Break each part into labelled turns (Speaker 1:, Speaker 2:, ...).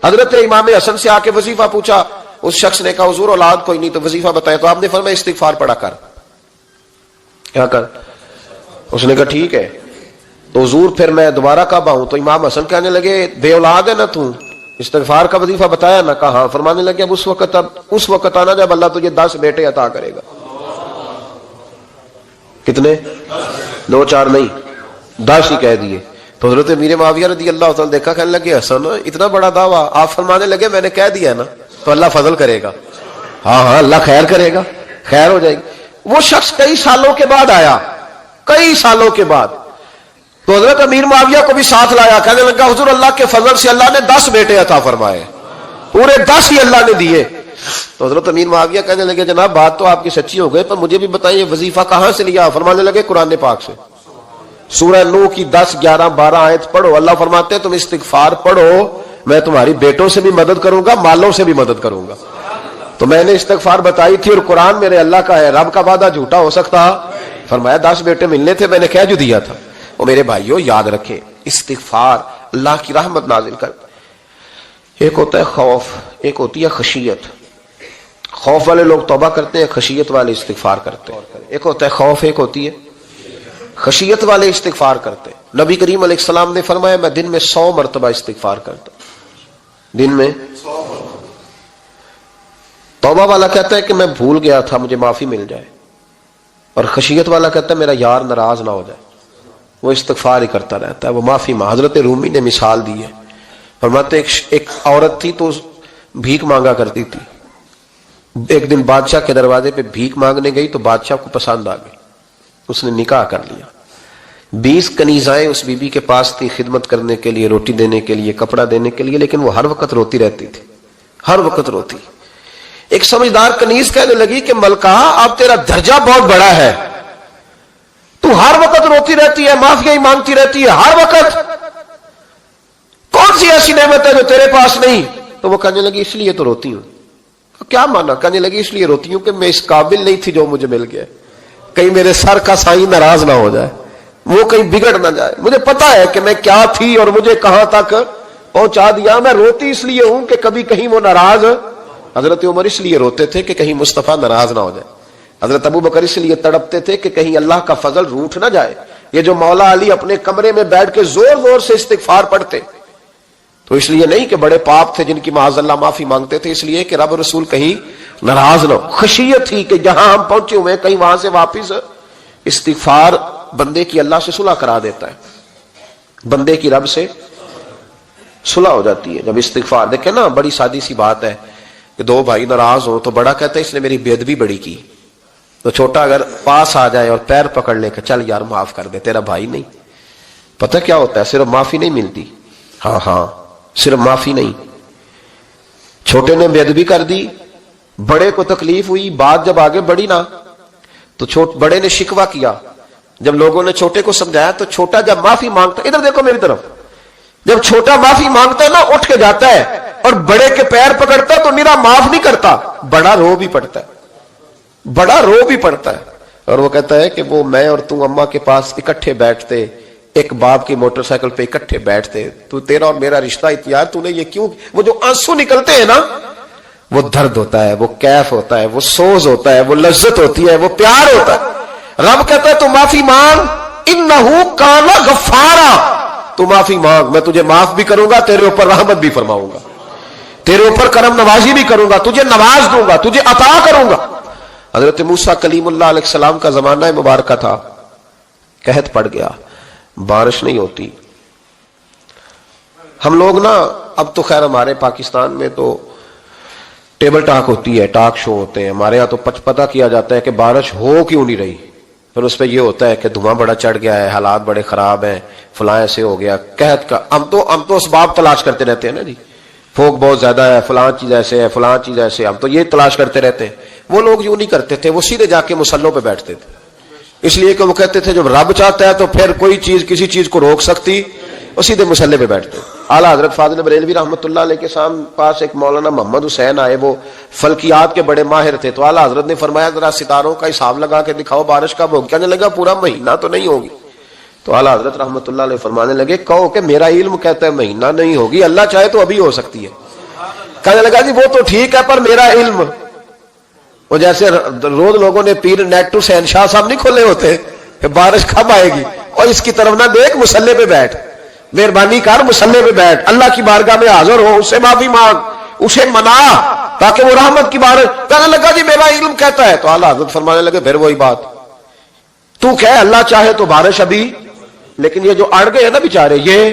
Speaker 1: حضرت امام حسن سے آ کے وظیفہ پوچھا، اس شخص نے کہا حضور اولاد کوئی نہیں تو وظیفہ بتائیں، تو آپ نے فرمایا استغفار پڑھا کر، کیا کر؟ اس نے کہا ٹھیک ہے۔ تو حضور پھر میں دوبارہ کب آؤں؟ تو امام حسن کہنے لگے بے اولاد ہے نا تو، استغفار کا وظیفہ بتایا نا؟ کہا ہاں۔ فرمانے لگے اب اس وقت آنا جب اللہ تجھے 10 بیٹے عطا کرے گا۔ کتنے؟ 2 4 نہیں، 10 ہی کہہ دیے۔ تو حضرت امیر معاویہ رضی اللہ تعالیٰ دیکھا، کہنے لگے حسن اتنا بڑا دعویٰ؟ آپ فرمانے لگے میں نے کہہ دیا نا تو اللہ فضل کرے گا، ہاں ہاں اللہ خیر کرے گا، خیر ہو جائے گی۔ وہ شخص کئی سالوں کے بعد آیا، کئی سالوں کے بعد، تو حضرت امیر معاویہ کو بھی ساتھ لایا، کہنے لگا حضور اللہ کے فضل سے اللہ نے 10 بیٹے عطا فرمائے، پورے 10 ہی اللہ نے دیے۔ تو حضرت امیر معاویہ کہنے لگے جناب بات تو آپ کی سچی ہو گئی، پر مجھے بھی بتائیے وظیفہ کہاں سے لیا؟ فرمانے لگے قرآن پاک سے، سورہ نوح کی 10 11 12 آیت پڑھو۔ اللہ فرماتے ہیں تم استغفار پڑھو، میں تمہاری بیٹوں سے بھی مدد کروں گا، مالوں سے بھی مدد کروں گا۔ تو میں نے استغفار بتائی تھی اور قرآن میرے اللہ کا ہے، رب کا وعدہ جھوٹا ہو سکتا؟ فرمایا 10 بیٹے ملنے تھے، میں نے کہہ جو دیا تھا۔ وہ میرے بھائیوں یاد رکھیں، استغفار اللہ کی رحمت نازل کر۔ ایک ہوتا ہے خوف، ایک ہوتی ہے خشیت۔ خوف والے لوگ توبہ کرتے ہیں، خشیت والے استغفار کرتے ہیں۔ ایک ہوتا ہے خوف، ایک ہوتی ہے خشیت والے استغفار کرتے ہیں۔ نبی کریم علیہ السلام نے فرمایا میں دن میں 100 مرتبہ استغفار کرتا ہوں، دن میں 100 مرتبہ۔ توبہ والا کہتا ہے کہ میں بھول گیا تھا، مجھے معافی مل جائے، اور خشیت والا کہتا ہے میرا یار ناراض نہ ہو جائے، وہ استغفار ہی کرتا رہتا ہے، وہ معافی حضرت رومی نے مثال دی ہے، فرماتے ایک عورت تھی تو بھیک مانگا کرتی تھی، ایک دن بادشاہ کے دروازے پہ بھیک مانگنے گئی تو بادشاہ کو پسند آ گئی، اس نے نکاح کر لیا۔ 20 کنیزائیں اس بی بی کے پاس تھی خدمت کرنے کے لیے، روٹی دینے کے لیے، کپڑا دینے کے لیے، لیکن وہ ہر وقت روتی رہتی تھی، ہر وقت روتی۔ ایک سمجھدار کنیز کہنے لگی کہ ملکہ اب تیرا درجہ بہت بڑا ہے، تو ہر وقت روتی رہتی ہے، معافیاں ہی مانگتی رہتی ہے ہر وقت، کون سی ایسی نعمت ہے جو تیرے پاس نہیں؟ تو وہ کہنے لگی اس لیے تو روتی ہوں۔ کیا مانا؟ کہنے لگی اس لیے روتی ہوں کہ میں اس قابل نہیں تھی جو مجھے مل گیا، کہیں میرے سر کا سائیں ناراض نہ ہو جائے، وہ کہیں بگڑ نہ جائے، مجھے پتا ہے کہ میں کیا تھی اور مجھے کہاں تک پہنچا دیا، میں روتی اس لیے ہوں کہ کبھی کہیں وہ ناراض۔ حضرت عمر اس لیے روتے تھے کہ کہیں مصطفیٰ ناراض نہ ہو جائے، حضرت ابو بکر اس لیے تڑپتے تھے کہ کہیں اللہ کا فضل روٹھ نہ جائے۔ یہ جو مولا علی اپنے کمرے میں بیٹھ کے زور زور سے استغفار پڑھتے تو اس لیے نہیں کہ بڑے پاپ تھے جن کی معاذ اللہ معافی مانگتے تھے، اس لیے کہ رب رسول کہیں ناراض نہ ہو۔ خشیت تھی کہ جہاں ہم پہنچے ہوئے کہیں وہاں سے واپس۔ استغفار بندے کی اللہ سے صلح کرا دیتا ہے، بندے کی رب سے صلح ہو جاتی ہے جب استغفار۔ دیکھیں نا بڑی سادی سی بات ہے کہ 2 بھائی ناراض ہو تو بڑا کہتا ہے اس نے میری بے ادبی بڑی کی، تو چھوٹا اگر پاس آ جائے اور پیر پکڑ لے کہ چل یار معاف کر دے، تیرا بھائی نہیں۔ پتہ کیا ہوتا ہے؟ صرف معافی نہیں ملتی، ہاں صرف معافی نہیں، چھوٹے نے بے ادبی کر دی، بڑے کو تکلیف ہوئی، بات جب آگے بڑھی نا تو بڑے نے شکوہ کیا، جب لوگوں نے چھوٹے کو سمجھایا تو چھوٹا جب معافی مانگتا، ادھر دیکھو میری طرف، جب چھوٹا معافی مانگتا ہے نا اٹھ کے جاتا ہے اور بڑے کے پیر پکڑتا ہے تو میرا معاف نہیں کرتا، بڑا رو بھی پڑتا ہے، بڑا رو بھی پڑتا ہے، اور وہ کہتا ہے کہ وہ میں اور تم اماں کے پاس اکٹھے بیٹھتے، ایک باپ کی موٹر سائیکل پہ اکٹھے بیٹھتے، تو تیرا اور میرا رشتہ یار تو نے یہ کیوں؟ وہ جو آنسو نکلتے ہیں نا وہ درد ہوتا ہے، وہ کیف ہوتا ہے، وہ سوز ہوتا ہے، وہ لذت ہوتی ہے، وہ پیار ہوتا ہے۔ رب کہتا ہے تو معافی مانگ، انہو کان غفارا، تو معافی مانگ، میں تجھے معاف بھی کروں گا، تیرے اوپر رحمت بھی فرماؤں گا، تیرے اوپر کرم نوازی بھی کروں گا، تجھے نواز دوں گا، تجھے عطا کروں گا۔ حضرت موسیٰ کلیم اللہ علیہ السلام کا زمانہ مبارکہ تھا، قحط پڑ گیا، بارش نہیں ہوتی۔ ہم لوگ نا اب تو خیر ہمارے پاکستان میں تو ٹیبل ٹاک ہوتی ہے، ٹاک شو ہوتے ہیں، ہمارے ہاں تو پتہ کیا جاتا ہے کہ بارش ہو کیوں نہیں رہی، پھر اس پہ یہ ہوتا ہے کہ دھواں بڑا چڑھ گیا ہے، حالات بڑے خراب ہیں، فلاں ایسے ہو گیا، قحط کا۔ ہم تو اسباب تلاش کرتے رہتے ہیں نا جی، پھوک بہت زیادہ ہے، فلاں چیز ایسے ہے، فلاں چیز ایسے، ہم تو یہ تلاش کرتے رہتے ہیں۔ وہ لوگ یوں نہیں کرتے تھے، وہ سیدھے جا کے مسلوں پہ بیٹھتے تھے، اس لیے کہ وہ کہتے تھے جب رب چاہتا ہے تو پھر کوئی چیز کسی چیز کو روک سکتی، وہ سیدھے مسلے پہ بیٹھتے۔ اعلیٰ حضرت فاضل بریلوی رحمۃ اللہ علیہ کے پاس ایک مولانا محمد حسین آئے، وہ فلکیات کے بڑے ماہر تھے، تو اعلیٰ حضرت نے فرمایا ذرا ستاروں کا حساب لگا کے دکھاؤ بارش کب ہوگی؟ کہنے لگا پورا مہینہ تو نہیں ہوگی۔ تو اعلیٰ حضرت رحمۃ اللہ علیہ فرمانے لگے کہو کہ میرا علم کہتا ہے مہینہ نہیں ہوگی، اللہ چاہے تو ابھی ہو سکتی ہے۔ کہنے لگا جی وہ تو ٹھیک ہے پر میرا علم، وہ جیسے روز لوگوں نے پیر نیٹ ٹو شہنشاہ صاحب نہیں کھولے ہوتے کہ بارش کب آئے گی، اور اس کی طرف نہ دیکھ، مصلے پہ بیٹھ، مہربانی کر مصلے پہ بیٹھ، اللہ کی بارگاہ میں حاضر ہو، اس سے معافی مانگ، اسے منا تاکہ وہ رحمت کی بارش۔ کہنے لگا جی میرا علم کہتا ہے، تو اعلیٰ حضرت فرمانے لگے پھر وہی بات، تو کہہ اللہ چاہے تو بارش ابھی، لیکن یہ جو اڑ گئے ہیں نا بیچارے، یہ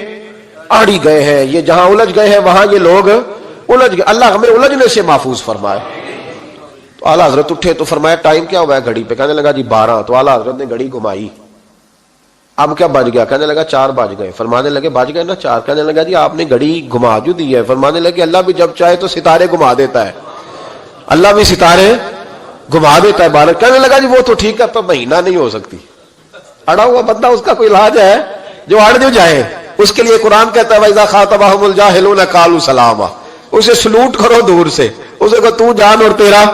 Speaker 1: اڑ ہی گئے ہیں، یہ جہاں الجھ گئے ہیں وہاں یہ لوگ الجھ گئے، اللہ ہمیں الجھنے سے محفوظ فرمائے۔ تو اعلیٰ حضرت اٹھے تو فرمایا ٹائم کیا ہوا ہے گھڑی پہ؟ کہنے لگا جی 12۔ تو اعلیٰ حضرت نے گھڑی گھمائی، اب کیا بج گیا؟ کہنے لگا 4 بج گئے۔ فرمانے لگے بج گئے نا 4؟ کہنے لگا جی آپ نے گھڑی گھما جو دی ہے۔ فرمانے لگے اللہ بھی جب چاہے تو ستارے گھما دیتا ہے، اللہ بھی ستارے گھما دیتا ہے بارش۔ کہنے لگا جی وہ تو ٹھیک ہے پر مہینہ نہیں ہو سکتی، اڑا ہوا بندہ اس کا کوئی علاج ہے جو اڑ جو جائے، اس کے لیے قرآن کہتا ہے وَإِذَا خَاطَبَهُمُ الْجَاهِلُونَ قَالُوا سَلَامًا، اسے سلوٹ کرو دور سے، اسے کہو تو جان اور تیرا۔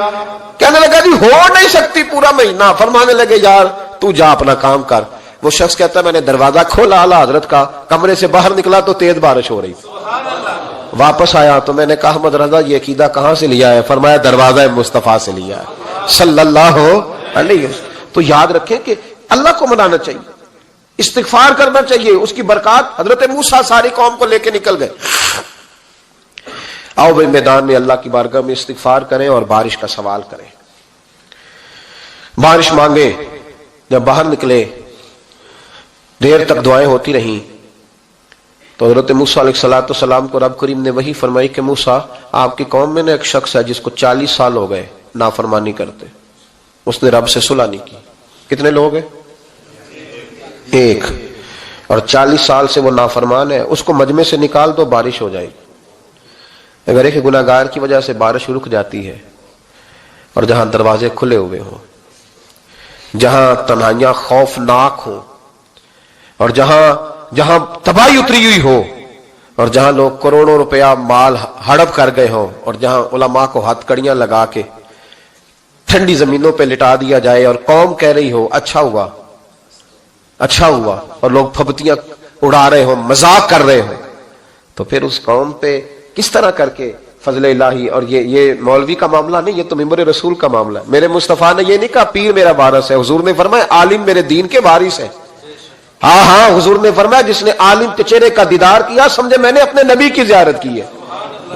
Speaker 1: کہنے لگا جی ہو نہیں سکتی پورا مہینہ۔ فرمانے لگے یار تو جا اپنا کام کر۔ وہ شخص کہتا ہے میں نے دروازہ کھولا اعلیٰ حضرت کا، کمرے سے باہر نکلا تو تیز بارش ہو رہی، واپس آیا تو میں نے کہا احمد رضا یہ عقیدہ کہاں سے لیا ہے؟ فرمایا دروازہ مصطفیٰ سے لیا ہے صلی اللہ علیہ وسلم۔ تو یاد رکھیں کہ اللہ کو منانا چاہیے، استغفار کرنا چاہیے، اس کی برکات۔ حضرت موسیٰ ساری قوم کو لے کے نکل گئے۔ آؤ بھائی میدان میں اللہ کی بارگاہ میں استغفار کریں اور بارش کا سوال کریں، بارش مانگے۔ جب باہر نکلے دیر تک دعائیں ہوتی رہیں تو حضرت موسیٰ علیہ السلام کو رب کریم نے وحی فرمائی کہ موسیٰ آپ کی قوم میں نے ایک شخص ہے جس کو 40 سال ہو گئے نافرمانی کرتے، اس نے رب سے صلح نہیں کی۔ کتنے لوگ ہیں؟ ایک، اور 40 سال سے وہ نافرمان ہے، اس کو مجمع سے نکال دو بارش ہو جائے گی۔ اگر ایک گناہگار کی وجہ سے بارش رک جاتی ہے، اور جہاں دروازے کھلے ہوئے ہوں، جہاں تنہائیاں خوفناک ہوں، اور جہاں تباہی اتری ہوئی ہو، اور جہاں لوگ کروڑوں روپیہ مال ہڑپ کر گئے ہوں، اور جہاں علماء کو ہتھ کڑیاں لگا کے ٹھنڈی زمینوں پہ لٹا دیا جائے، اور قوم کہہ رہی ہو اچھا ہوا اچھا ہوا، اور لوگ پھبتیاں اڑا رہے ہوں، مذاق کر رہے ہوں، تو پھر اس قوم پہ کس طرح کر کے فضل الہی۔ اور یہ مولوی کا معاملہ نہیں، یہ تو ممبر رسول کا معاملہ ہے۔ میرے مصطفیٰ نے یہ نہیں کہا پیر میرا وارث ہے، حضور نے فرمایا عالم میرے دین کے وارث ہے۔ ہاں حضور نے فرمایا جس نے عالم کے چہرے کا دیدار کیا سمجھے میں نے اپنے نبی کی زیارت کی ہے۔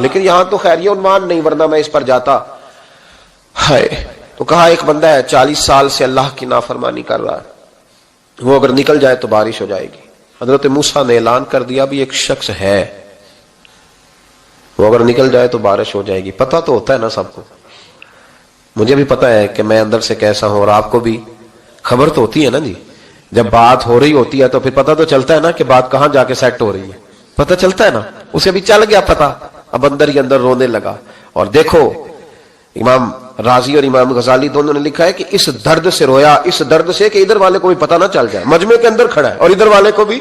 Speaker 1: لیکن یہاں تو خیر یہ عنوان نہیں، ورنہ میں اس پر جاتا ہے۔ تو کہا ایک بندہ ہے 40 سال سے اللہ کی نافرمانی کر رہا ہے، وہ اگر نکل جائے تو بارش ہو جائے گی۔ حضرت موسیٰ نے اعلان کر دیا بھی ایک شخص ہے، وہ اگر نکل جائے تو بارش ہو جائے گی۔ پتہ تو ہوتا ہے نا سب کو، مجھے بھی پتہ ہے کہ میں اندر سے کیسا ہوں، اور آپ کو بھی خبر تو ہوتی ہے نا جی۔ جب بات ہو رہی ہوتی ہے تو پھر پتہ تو چلتا ہے نا کہ بات کہاں جا کے سیٹ ہو رہی ہے، پتہ چلتا ہے نا۔ اسے بھی چل گیا پتہ، اب اندر ہی اندر رونے لگا۔ اور دیکھو امام رازی اور امام غزالی دونوں نے لکھا ہے کہ اس درد سے رویا، اس درد سے کہ ادھر والے کو بھی پتہ نہ چل جائے، مجمع کے اندر کھڑا ہے اور ادھر والے کو بھی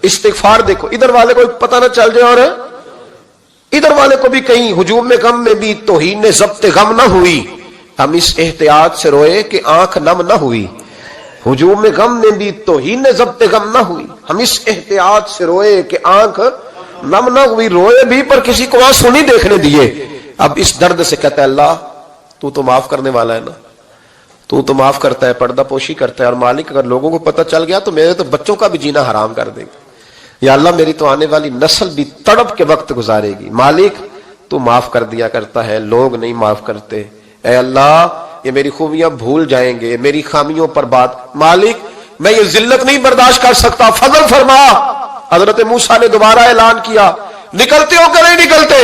Speaker 1: استغفار، دیکھو ادھر والے کو بھی پتہ نہ چل جائے اور ادھر والے کو بھی کہیں ہجوم میں غم میں بھی توہین ضبط غم نہ ہوئی۔ ہم اس احتیاط سے روئے کہ آنکھ نم نہ ہوئی، ہجوم میں غم میں بھی توہین ضبط غم نہ ہوئی۔ ہم اس احتیاط سے روئے کہ آنکھ نم نہ ہوئی، روئے بھی پر کسی کو آنسو نہیں دیکھنے دیے۔ اب اس درد سے کہتا ہے اللہ تو معاف کرنے والا ہے نا، تو معاف کرتا ہے، پردہ پوشی کرتا ہے، اور مالک اگر لوگوں کو پتہ چل گیا تو میرے تو بچوں کا بھی جینا حرام کر دے گا، یا اللہ میری تو آنے والی نسل بھی تڑپ کے وقت گزارے گی۔ مالک تو معاف کر دیا کرتا ہے، لوگ نہیں معاف کرتے، اے اللہ یہ میری خوبیاں بھول جائیں گے، میری خامیوں پر بات، مالک میں یہ ذلت نہیں برداشت کر سکتا، فضل فرما۔ حضرت موسیٰ نے دوبارہ اعلان کیا نکلتے ہو کہ نہیں نکلتے؟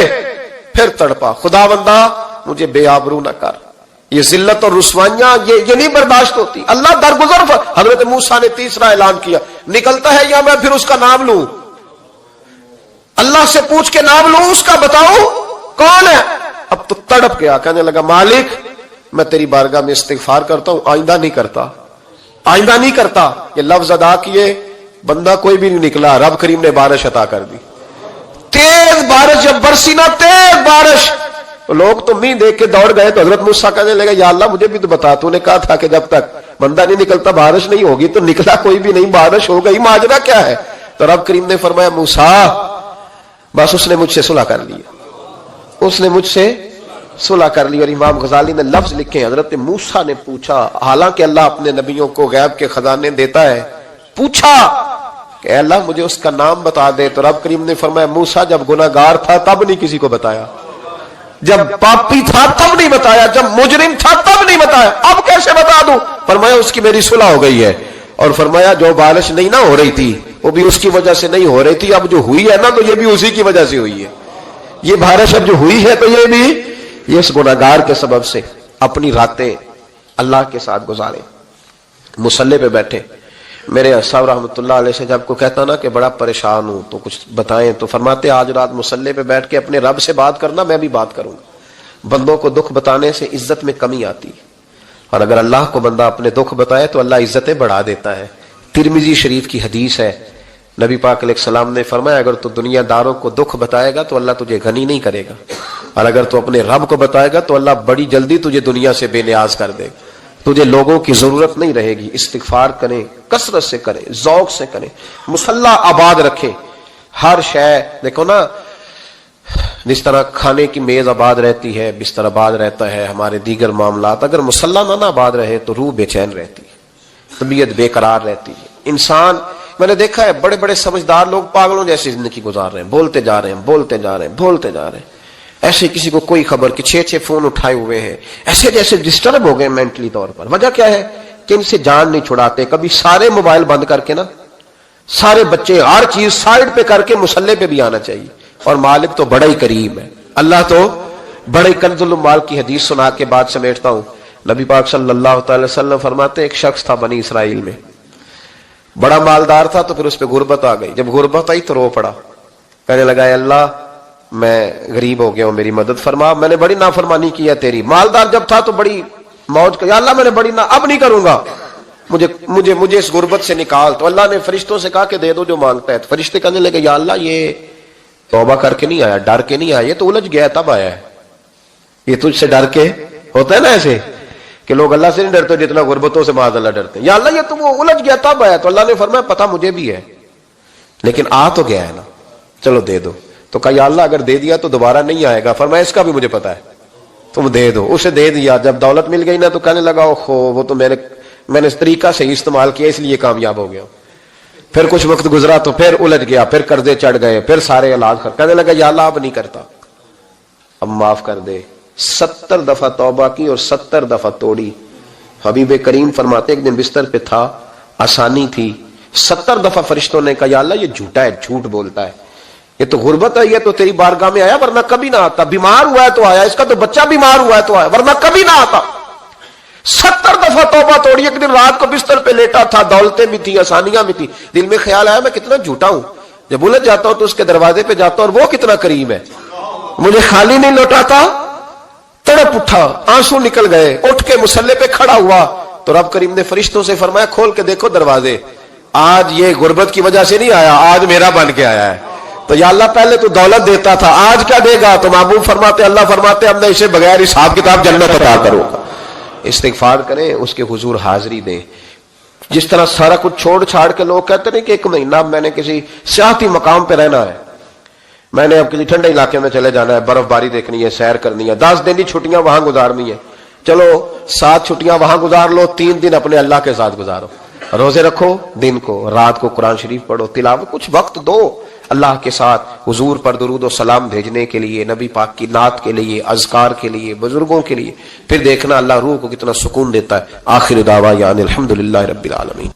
Speaker 1: پھر تڑپا خدا بندہ مجھے بے آبرو نہ کر، یہ ذلت اور رسوائیاں یہ نہیں برداشت ہوتی، اللہ درگزر۔ حضرت موسیٰ نے تیسرا اعلان کیا نکلتا ہے یا میں پھر اس کا نام لوں، اللہ سے پوچھ کے نام لوں اس کا، بتاؤ کون ہے؟ اب تو تڑپ گیا، کہنے لگا مالک میں تیری بارگاہ میں استغفار کرتا ہوں، آئندہ نہیں کرتا، آئندہ نہیں کرتا۔ یہ لفظ ادا کیے، بندہ کوئی بھی نہیں نکلا، رب کریم نے بارش عطا کر دی، تیز بارش جب برسی نا، تیز بارش، لوگ تو نہیں دیکھ کے دوڑ گئے۔ تو حضرت موسیٰ کہنے لگا یا اللہ مجھے بھی تو بتا، تو نے کہا تھا کہ جب تک بندہ نہیں نکلتا بارش نہیں ہوگی، تو نکلا کوئی بھی نہیں، بارش ہو گئی، ماجرا کیا ہے؟ تو رب کریم نے فرمایا موسیٰ بس اس نے مجھ سے صلح کر لی، اس نے مجھ سے صلح کر لی. اور امام غزالی نے لفظ لکھے, حضرت موسیٰ نے پوچھا, حالانکہ اللہ اپنے نبیوں کو غیب کے خزانے دیتا ہے, پوچھا کہ اے اللہ مجھے اس کا نام بتا دے. تو رب کریم نے فرمایا موسیٰ جب گناہگار تھا تب نہیں کسی کو بتایا, جب پاپی تھا تب نہیں بتایا, جب مجرم تھا تب نہیں بتایا, اب کیسے بتا دوں؟ فرمایا اس کی میری صلح ہو گئی ہے. اور فرمایا جو بارش نہیں نہ ہو رہی تھی وہ بھی اس کی وجہ سے نہیں ہو رہی تھی, اب جو ہوئی ہے نا تو یہ بھی اسی کی وجہ سے ہوئی ہے. یہ بارش اب جو ہوئی ہے تو یہ بھی یہ اس گناہگار کے سبب سے. اپنی راتیں اللہ کے ساتھ گزارے, مصلی پہ بیٹھے. میرے صاحب رحمۃ اللہ علیہ سے جب کو کہتا نا کہ بڑا پریشان ہوں تو کچھ بتائیں, تو فرماتے آج رات مصلی پہ بیٹھ کے اپنے رب سے بات کرنا, میں بھی بات کروں گا. بندوں کو دکھ بتانے سے عزت میں کمی آتی ہے, اور اگر اللہ کو بندہ اپنے دکھ بتائے تو اللہ عزتیں بڑھا دیتا ہے. ترمذی شریف کی حدیث ہے, نبی پاک علیہ السلام نے فرمایا اگر تو دنیا داروں کو دکھ بتائے گا تو اللہ تجھے غنی نہیں کرے گا, اور اگر تو اپنے رب کو بتائے گا تو اللہ بڑی جلدی تجھے دنیا سے بے نیاز کر دے گا. تجھے لوگوں کی ضرورت نہیں رہے گی. استغفار کریں, کثرت سے کریں, ذوق سے کریں, مصلی آباد رکھیں. ہر شے دیکھو نا, جس طرح کھانے کی میز آباد رہتی ہے, بستر آباد رہتا ہے, ہمارے دیگر معاملات, اگر مصلی نہ آباد رہے تو روح بے چین رہتی ہے, طبیعت بے قرار رہتی ہے. انسان میں نے دیکھا ہے بڑے بڑے سمجھدار لوگ پاگلوں جیسی زندگی گزار رہے ہیں, بولتے جا رہے ہیں, بولتے جا رہے ہیں, بولتے جا رہے ہیں, ایسے کسی کو کوئی خبر کہ 6 فون اٹھائے ہوئے ہیں, ایسے جیسے ڈسٹرب ہو گئے مینٹلی طور پر. وجہ کیا ہے کہ ان سے جان نہیں چھڑاتے. کبھی سارے موبائل بند کر کے نا, سارے بچے ہر چیز سائڈ پہ کر کے مصلی پہ بھی آنا چاہیے. اور مالک تو بڑا ہی کریم ہے, اللہ تو بڑے کنز المال کی حدیث سنا کے بعد سمیٹتا ہوں. نبی پاک صلی اللہ تعالی وسلم فرماتے ایک شخص تھا بنی اسرائیل میں, بڑا مالدار تھا, تو پھر اس پہ غربت آ گئی. جب غربت آئی تو رو پڑا, کہنے لگا اے اللہ میں غریب ہو گیا ہوں, میری مدد فرما, میں نے بڑی نافرمانی کی ہے تیری. مالدار جب تھا تو بڑی موج کر, یا اللہ میں نے بڑی اب نہیں کروں گا, مجھے اس غربت سے نکال. تو اللہ نے فرشتوں سے کہا کہ دے دو جو مانگتا ہے. تو فرشتے کہنے لگے یا اللہ یہ توبہ کر کے نہیں آیا, ڈر کے نہیں آیا, یہ تو الجھ گیا تب آیا ہے. یہ تجھ سے ڈر کے ہوتا ہے نا ایسے کہ لوگ اللہ سے نہیں ڈرتے جتنا غربتوں سے معاذ اللہ ڈرتے. یا اللہ یہ تو وہ الجھ گیا تب آیا. تو اللہ نے فرمایا پتہ مجھے بھی ہے, لیکن آ تو گیا ہے نا, چلو دے دو. تو کہا یا اللہ اگر دے دیا تو دوبارہ نہیں آئے گا. فرمایا اس کا بھی مجھے پتا ہے, تم دے دو. اسے دے دیا. جب دولت مل گئی نا تو کہنے لگا اوہو وہ تو میں نے اس طریقہ سے استعمال کیا اس لیے کامیاب ہو گیا. پھر کچھ وقت گزرا تو پھر الجھ گیا, پھر قرضے چڑھ گئے, پھر سارے علاج کہنے لگا یا اللہ اب نہیں کرتا, اب معاف کر دے. 70 دفعہ توبہ کی اور 70 دفعہ توڑی. حبیب کریم فرماتے ایک دن بستر پہ تھا, آسانی تھی, 70 دفعہ فرشتوں نے کہا یا اللہ یہ جھوٹا ہے, جھوٹ بولتا ہے, یہ تو غربت ہے, یہ تو تیری بارگاہ میں آیا ورنہ کبھی نہ آتا, بیمار ہوا ہے تو آیا, اس کا تو بچہ بیمار ہوا ہے تو آیا ورنہ کبھی نہ آتا. 70 دفعہ توبہ توڑی. ایک دن رات کو بستر پہ لیٹا تھا, دولتیں بھی تھی, آسانیاں بھی تھی, دل میں خیال آیا میں کتنا جھوٹا ہوں, جب الجھ جاتا ہوں تو اس کے دروازے پہ جاتا ہوں اور وہ کتنا کریم ہے, مجھے خالی نہیں لوٹاتا. تڑپ اٹھا, آنسو نکل گئے, اٹھ کے مصلی پہ کھڑا ہوا تو رب کریم نے فرشتوں سے فرمایا کھول کے دیکھو دروازے, آج یہ غربت کی وجہ سے نہیں آیا, آج میرا بن کے آیا ہے. تو یا اللہ پہلے تو دولت دیتا تھا, آج کیا دے گا؟ تو محبوب فرماتے اللہ فرماتے اب میں اسے بغیر حساب کتاب جنت عطا کروں گا. استغفار کریں, اس کے حضور حاضری دیں. جس طرح سارا کچھ چھوڑ چھاڑ کے لوگ کہتے ہیں کہ 1 مہینہ میں نے کسی سیاحتی مقام پہ رہنا ہے, میں نے اب کسی ٹھنڈے علاقے میں چلے جانا ہے, برف باری دیکھنی ہے, سیر کرنی ہے, 10 دن کی چھٹیاں وہاں گزارنی ہے, چلو 7 چھٹیاں وہاں گزار لو, 3 دن اپنے اللہ کے ساتھ گزارو, روزے رکھو, دن کو رات کو قرآن شریف پڑھو, تلاوت, کچھ وقت دو اللہ کے ساتھ حضور پر درود و سلام بھیجنے کے لیے, نبی پاک کی نعت کے لیے, اذکار کے لیے, بزرگوں کے لیے. پھر دیکھنا اللہ روح کو کتنا سکون دیتا ہے. آخر دعوانا الحمدللہ رب العالمین.